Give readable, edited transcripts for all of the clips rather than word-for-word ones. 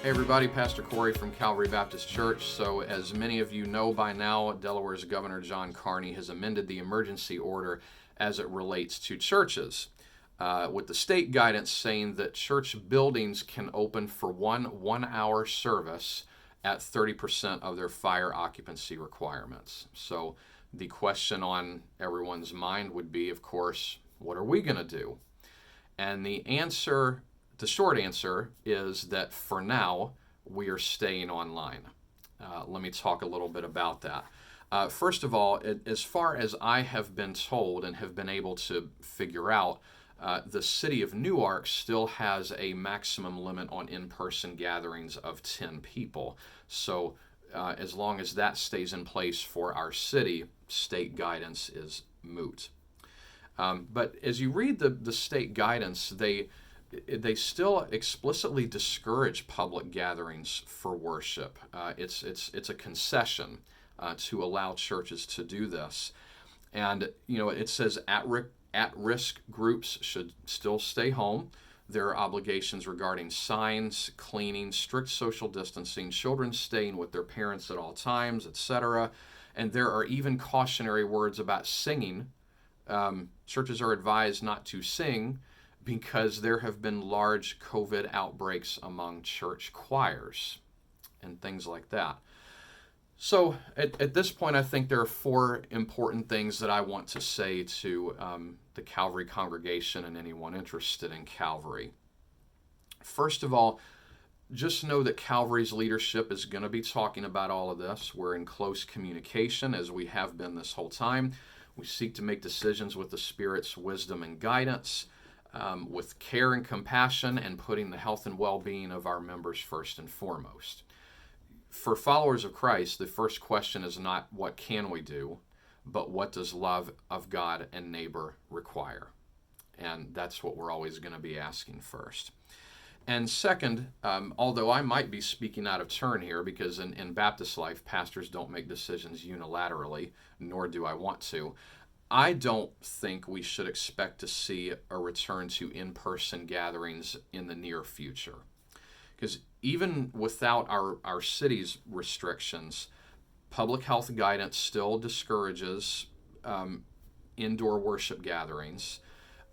Hey everybody, Pastor Corey from Calvary Baptist Church. So as many of you know by now, Delaware's Governor John Carney has amended the emergency order as it relates to churches, with the state guidance saying that church buildings can open for one-hour service at 30% of their fire occupancy requirements. So the question on everyone's mind would be, of course, what are we going to do? And the short answer is that for now, we are staying online. Let me talk a little bit about that. First of all, as far as I have been told and have been able to figure out, the City of Newark still has a maximum limit on in-person gatherings of 10 people. So as long as that stays in place for our city, state guidance is moot. But as you read the state guidance, they still explicitly discourage public gatherings for worship. It's a concession to allow churches to do this. And, it says at-risk groups should still stay home. There are obligations regarding signs, cleaning, strict social distancing, children staying with their parents at all times, etc. And there are even cautionary words about singing. Churches are advised not to sing because there have been large COVID outbreaks among church choirs and things like that. So at this point, I think there are four important things that I want to say to the Calvary congregation and anyone interested in Calvary. First of all, just know that Calvary's leadership is going to be talking about all of this. We're in close communication, as we have been this whole time. We seek to make decisions with the Spirit's wisdom and guidance, with care and compassion, and putting the health and well-being of our members first and foremost. For followers of Christ, the first question is not what can we do, but what does love of God and neighbor require? And that's what we're always going to be asking first. And second, although I might be speaking out of turn here, because in Baptist life, pastors don't make decisions unilaterally, nor do I want to, I don't think we should expect to see a return to in-person gatherings in the near future. Because even without our city's restrictions, public health guidance still discourages indoor worship gatherings.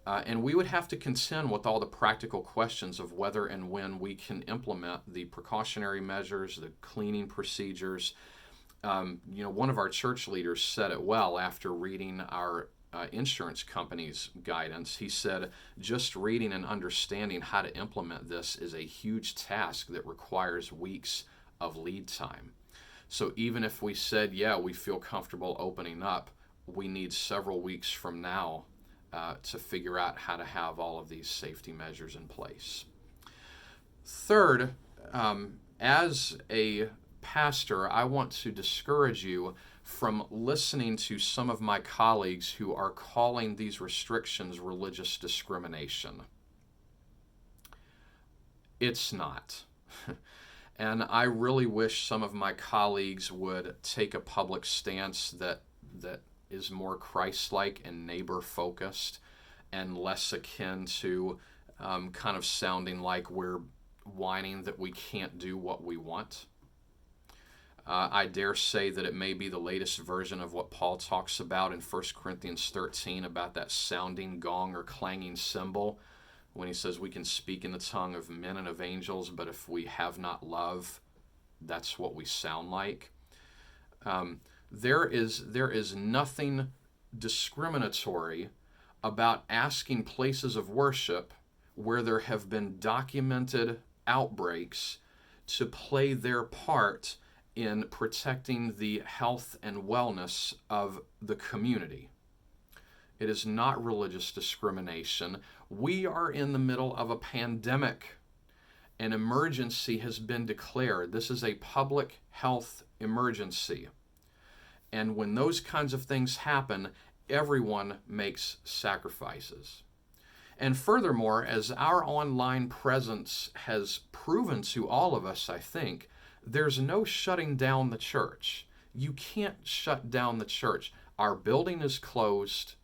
And we would have to contend with all the practical questions of whether and when we can implement the precautionary measures, the cleaning procedures. One of our church leaders said it well after reading our insurance company's guidance. He said, just reading and understanding how to implement this is a huge task that requires weeks of lead time. So even if we said, yeah, we feel comfortable opening up, we need several weeks from now to figure out how to have all of these safety measures in place. Third, as a pastor, I want to discourage you from listening to some of my colleagues who are calling these restrictions religious discrimination. It's not. And I really wish some of my colleagues would take a public stance that is more Christ-like and neighbor-focused and less akin to kind of sounding like we're whining that we can't do what we want. I dare say that it may be the latest version of what Paul talks about in 1 Corinthians 13 about that sounding gong or clanging cymbal when he says we can speak in the tongue of men and of angels, but if we have not love, that's what we sound like. There is nothing discriminatory about asking places of worship where there have been documented outbreaks to play their part in protecting the health and wellness of the community. It is not religious discrimination. We are in the middle of a pandemic. An emergency has been declared. This is a public health emergency. And when those kinds of things happen, everyone makes sacrifices. And furthermore, as our online presence has proven to all of us, I think, there's no shutting down the church. You can't shut down the church. Our building is closed,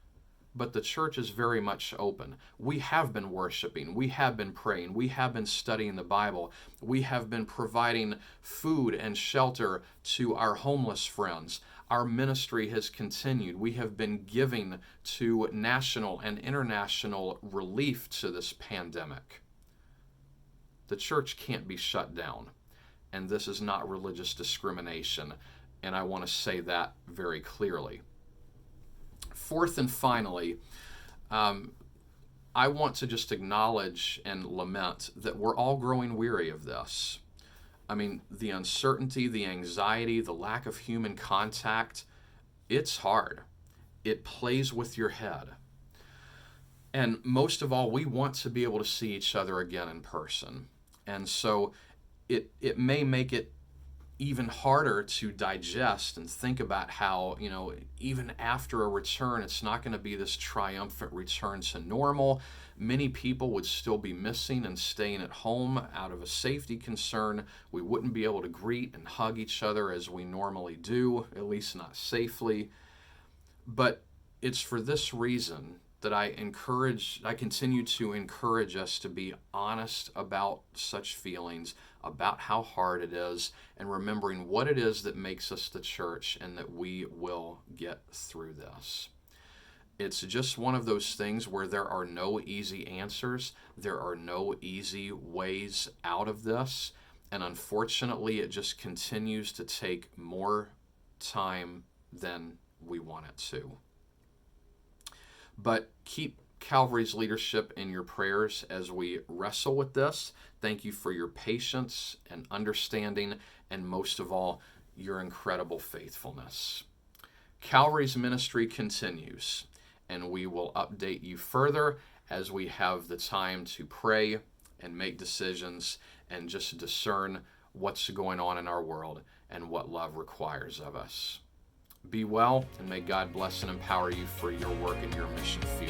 but the church is very much open. We have been worshiping. We have been praying. We have been studying the Bible. We have been providing food and shelter to our homeless friends. Our ministry has continued. We have been giving to national and international relief to this pandemic. The church can't be shut down, and this is not religious discrimination, and I want to say that very clearly. Fourth and finally, I want to just acknowledge and lament that we're all growing weary of this. I mean, the uncertainty, the anxiety, the lack of human contact, it's hard. It plays with your head. And most of all, we want to be able to see each other again in person. And so it may make it even harder to digest and think about how, even after a return, it's not going to be this triumphant return to normal. Many people would still be missing and staying at home out of a safety concern. We wouldn't be able to greet and hug each other as we normally do, at least not safely. But it's for this reason that I continue to encourage us to be honest about such feelings, about how hard it is, and remembering what it is that makes us the church and that we will get through this. It's just one of those things where there are no easy answers. There are no easy ways out of this. And unfortunately, it just continues to take more time than we want it to. But keep Calvary's leadership in your prayers as we wrestle with this. Thank you for your patience and understanding, and most of all, your incredible faithfulness. Calvary's ministry continues, and we will update you further as we have the time to pray and make decisions and just discern what's going on in our world and what love requires of us. Be well, and may God bless and empower you for your work in your mission field.